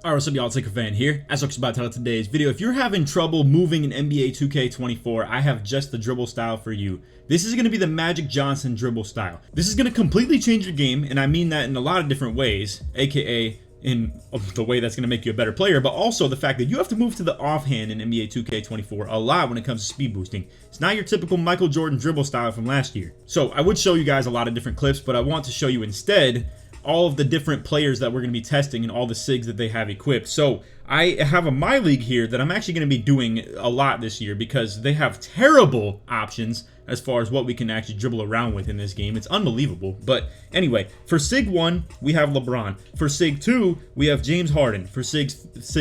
Alright, what's up y'all, it's LakerFan here. As I was about to title today's video, if you're having trouble moving in NBA 2K24, I have just the dribble style for you. This is going to be the Magic Johnson dribble style. This is going to completely change your game, and I mean that in a lot of different ways, aka in the way that's going to make you a better player, but also the fact that you have to move to the offhand in NBA 2K24 a lot when it comes to speed boosting. It's not your typical Michael Jordan dribble style from last year. So I would show you guys a lot of different clips, but I want to show you instead all of the different players that we're going to be testing and all the SIGs that they have equipped. So I have a My League here that I'm actually going to be doing a lot this year because they have terrible options as far as what we can actually dribble around with in this game. It's unbelievable. But anyway, for SIG 1, we have LeBron. For SIG 2, we have James Harden. For SIG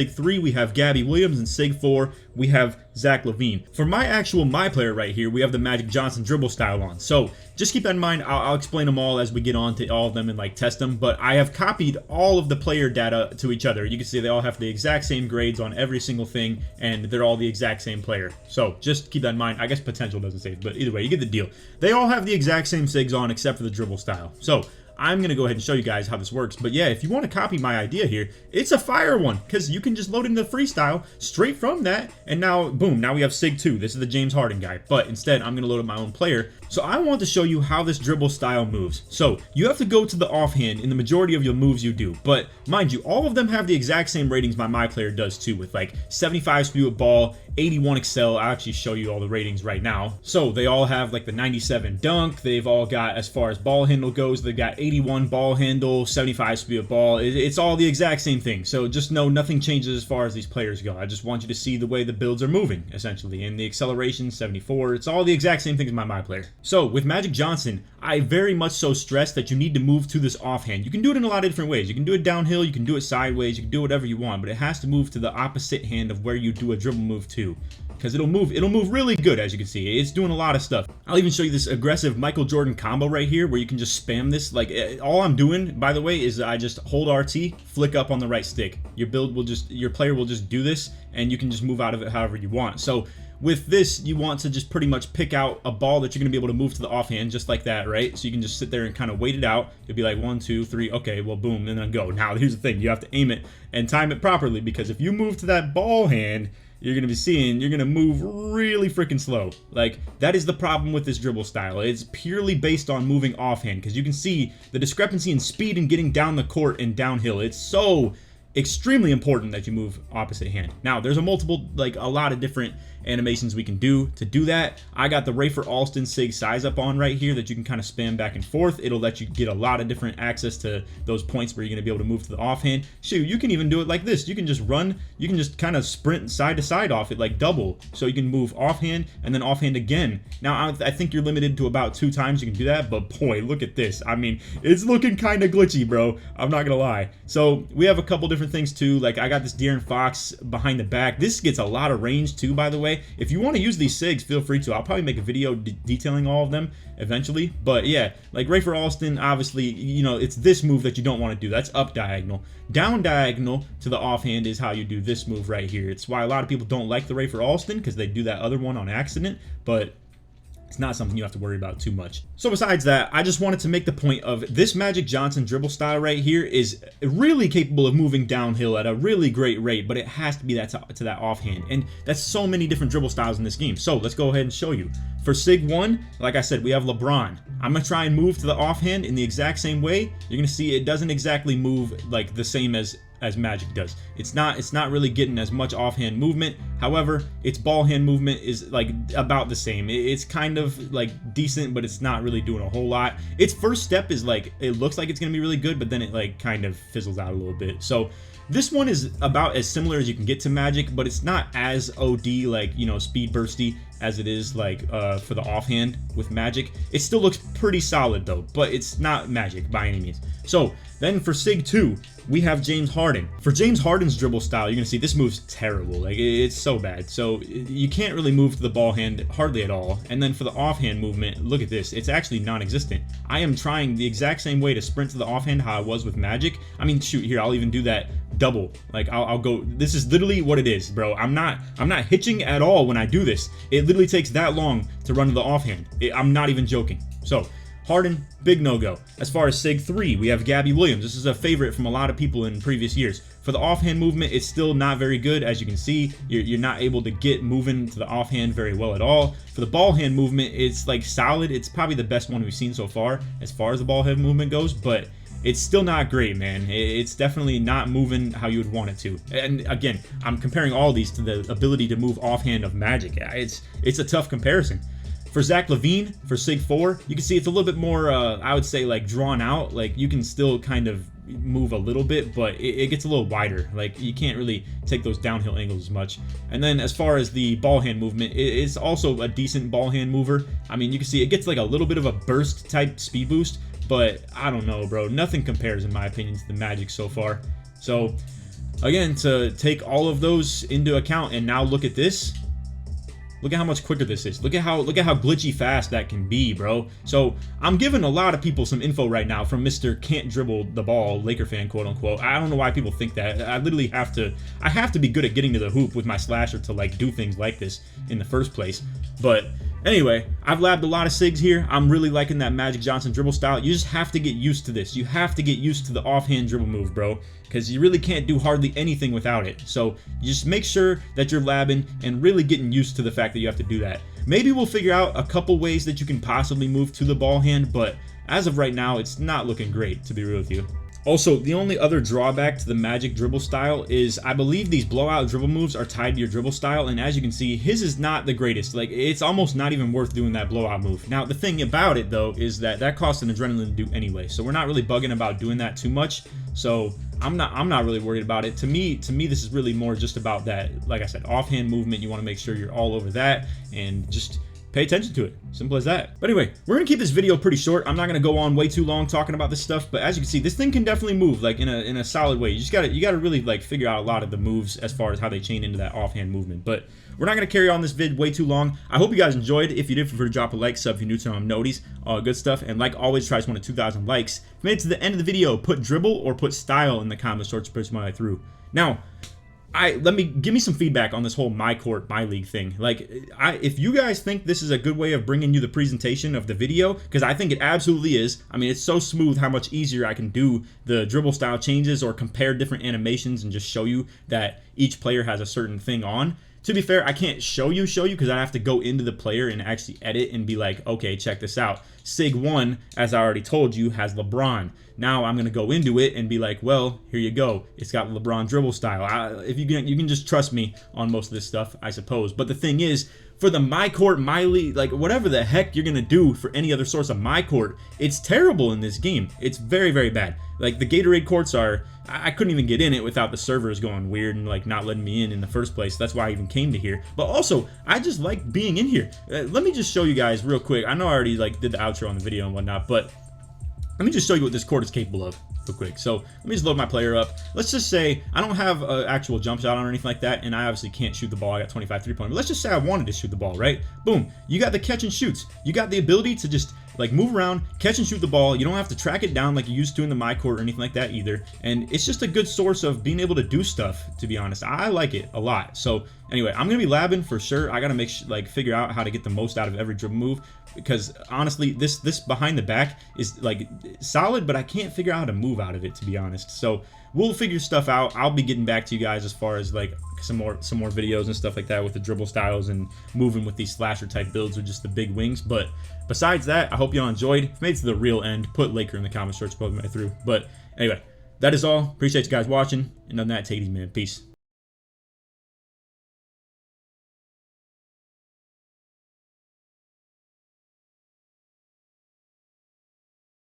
3, we have Gabby Williams. And SIG 4, we have Zach LaVine. For my player right here, we have the Magic Johnson dribble style on. So just keep that in mind. I'll explain them all as we get on to all of them and like test them. But I have copied all of the player data to each other. You can see they all have the exact same grades on every single thing, and they're all the exact same player. So just keep that in mind. I guess potential doesn't say, but either way, you get the deal. They all have the exact same SIGs on except for the dribble style. So I'm going to go ahead and show you guys how this works. But yeah, if you want to copy my idea here, it's a fire one because you can just load into the freestyle straight from that. And now, boom, now we have SIG 2. This is the James Harden guy. But instead, I'm going to load up my own player. So I want to show you how this dribble style moves. So you have to go to the offhand in the majority of your moves you do. But mind you, all of them have the exact same ratings my player does too, with like 75 speed with ball, 81 excel. I'll actually show you all the ratings right now. So they all have like the 97 dunk. They've all got, as far as ball handle goes, they've got 81 ball handle, 75 speed of ball. It's all the exact same thing. So just know nothing changes as far as these players go. I just want you to see the way the builds are moving, essentially. And the acceleration, 74. It's all the exact same thing as my player. So with Magic Johnson, I very much so stress that you need to move to this offhand. You can do it in a lot of different ways. You can do it downhill, you can do it sideways, you can do whatever you want, but it has to move to the opposite hand of where you do a dribble move to, because it'll move really good. As you can see, it's doing a lot of stuff. I'll even show you this aggressive Michael Jordan combo right here where you can just spam this. Like, all I'm doing, by the way, is I just hold RT, flick up on the right stick. Your player will just do this, and you can just move out of it however you want. So with this, you want to just pretty much pick out a ball that you're going to be able to move to the offhand just like that, right? So you can just sit there and kind of wait it out. You'll be like 1, 2, 3, okay, well, boom, and then go. Now, here's the thing. You have to aim it and time it properly, because if you move to that ball hand, you're going to be seeing, you're going to move really freaking slow. Like, that is the problem with this dribble style. It's purely based on moving offhand, because you can see the discrepancy in speed and getting down the court and downhill. It's so extremely important that you move opposite hand. Now, there's a lot of different animations we can do to do that. I got the Rafer Alston SIG size up on right here that you can kind of spam back and forth. It'll let you get a lot of different access to those points where you're going to be able to move to the offhand. Shoot, you can even do it like this. You can just run, you can just kind of sprint side to side off it, like double. So you can move offhand and then offhand again. Now, I think you're limited to about 2 times you can do that, but boy, look at this. I mean, it's looking kind of glitchy, bro. I'm not going to lie. So we have a couple different things too. Like, I got this De'Aaron Fox behind the back. This gets a lot of range too, by the way. If you want to use these SIGs, feel free to. I'll probably make a video detailing all of them eventually. But yeah, like Rafer Alston, obviously, you know, it's this move that you don't want to do. That's up diagonal. Down diagonal to the offhand is how you do this move right here. It's why a lot of people don't like the Rafer Alston, because they do that other one on accident. But it's not something you have to worry about too much. So besides that, I just wanted to make the point of this Magic Johnson dribble style right here is really capable of moving downhill at a really great rate, but it has to be that to that offhand. And that's so many different dribble styles in this game. So let's go ahead and show you. For SIG 1, like I said, we have LeBron. I'm going to try and move to the offhand in the exact same way. You're going to see it doesn't exactly move like the same as Magic does. It's not really getting as much offhand movement. However, its ball hand movement is like about the same. It's kind of like decent, but it's not really doing a whole lot. Its first step is like, it looks like it's gonna be really good, but then it like kind of fizzles out a little bit. So this one is about as similar as you can get to Magic, but it's not as OD, like, you know, speed bursty as it is like for the offhand with Magic. It still looks pretty solid though, but it's not Magic by any means. So then for SIG 2, we have James Harden. For James Harden's dribble style, you're gonna see this move's terrible. Like, it's so bad. So you can't really move to the ball hand hardly at all. And then for the offhand movement, look at this. It's actually non-existent. I am trying the exact same way to sprint to the offhand how I was with Magic. I mean, shoot, here, I'll even do that double. Like, I'll go, this is literally what it is, bro. I'm not hitching at all when I do this. It literally takes that long to run to the offhand. I'm not even joking. So Harden, big no-go. As far as SIG 3, we have Gabby Williams. This is a favorite from a lot of people in previous years. For the offhand movement, it's still not very good. As you can see, you're not able to get moving to the offhand very well at all. For the ball hand movement, it's like solid. It's probably the best one we've seen so far as the ball hand movement goes, but it's still not great, man. It's definitely not moving how you would want it to. And again, I'm comparing all these to the ability to move offhand of Magic. It's a tough comparison. For Zach LaVine, for Sig 4, you can see it's a little bit more, I would say, like drawn out. Like you can still kind of move a little bit, but it gets a little wider. Like you can't really take those downhill angles as much. And then as far as the ball hand movement, it's also a decent ball hand mover. I mean, you can see it gets like a little bit of a burst type speed boost, but I don't know, bro. Nothing compares, in my opinion, to the Magic so far. So again, to take all of those into account and now look at this. Look at how much quicker this is. Look at how glitchy fast that can be, bro. So I'm giving a lot of people some info right now from Mr. Can't Dribble the Ball, Laker fan, quote unquote. I don't know why people think that. I literally have to be good at getting to the hoop with my slasher to like do things like this in the first place. But anyway, I've labbed a lot of SIGs here. I'm really liking that Magic Johnson dribble style. You just have to get used to this. You have to get used to the offhand dribble move, bro, because you really can't do hardly anything without it. So you just make sure that you're labbing and really getting used to the fact that you have to do that. Maybe we'll figure out a couple ways that you can possibly move to the ball hand, but as of right now, it's not looking great, to be real with you. Also, the only other drawback to the Magic dribble style is I believe these blowout dribble moves are tied to your dribble style, and as you can see, his is not the greatest. Like, it's almost not even worth doing that blowout move. Now, the thing about it, though, is that costs an adrenaline to do anyway, so we're not really bugging about doing that too much, so I'm not really worried about it. To me, this is really more just about that, like I said, offhand movement. You want to make sure you're all over that, and just pay attention to it. Simple as that. But anyway, we're gonna keep this video pretty short. I'm not gonna go on way too long talking about this stuff, but as you can see, this thing can definitely move like in a solid way. You gotta really like figure out a lot of the moves as far as how they chain into that offhand movement. But we're not gonna carry on this vid way too long. I hope you guys enjoyed. If you did, feel free to drop a like, sub if you're new to them, noties, all good stuff. And like always, try to one to 2,000 likes. If you made it to the end of the video, put dribble or put style in the comments, search person I through. Now, give me some feedback on this whole my court, my league thing. Like, if you guys think this is a good way of bringing you the presentation of the video, because I think it absolutely is. I mean, it's so smooth how much easier I can do the dribble style changes or compare different animations and just show you that each player has a certain thing on. To be fair, I can't show you because I have to go into the player and actually edit and be like, okay, check this out. Sig 1, as I already told you, has LeBron. Now I'm going to go into it and be like, well, here you go. It's got LeBron dribble style. If you can just trust me on most of this stuff, I suppose. But the thing is, for the my court, my league, like whatever the heck you're going to do for any other source of my court, it's terrible in this game. It's very, very bad. Like the Gatorade courts I couldn't even get in it without the servers going weird and like not letting me in the first place. That's why I even came to here. But also, I just like being in here. Let me just show you guys real quick. I know I already like did the outro on the video and whatnot, but let me just show you what this court is capable of real quick. So let me just load my player up. Let's just say I don't have an actual jump shot on or anything like that, and I obviously can't shoot the ball. I got 25 3-point. But let's just say I wanted to shoot the ball, right? Boom. You got the catch and shoots. You got the ability to just like move around, catch and shoot the ball. You don't have to track it down like you used to in the my court or anything like that either. And it's just a good source of being able to do stuff, to be honest. I like it a lot. So anyway, I'm gonna be labbing for sure. I gotta figure out how to get the most out of every dribble move, because honestly, this behind the back is like solid, but I can't figure out how to move out of it, to be honest. So we'll figure stuff out. I'll be getting back to you guys as far as like some more videos and stuff like that with the dribble styles and moving with these slasher type builds with just the big wings. But besides that, I hope y'all enjoyed. If you made it to the real end, put Laker in the comments, search right through. But anyway, that is all. Appreciate you guys watching. And other than that, take it easy, man. Peace.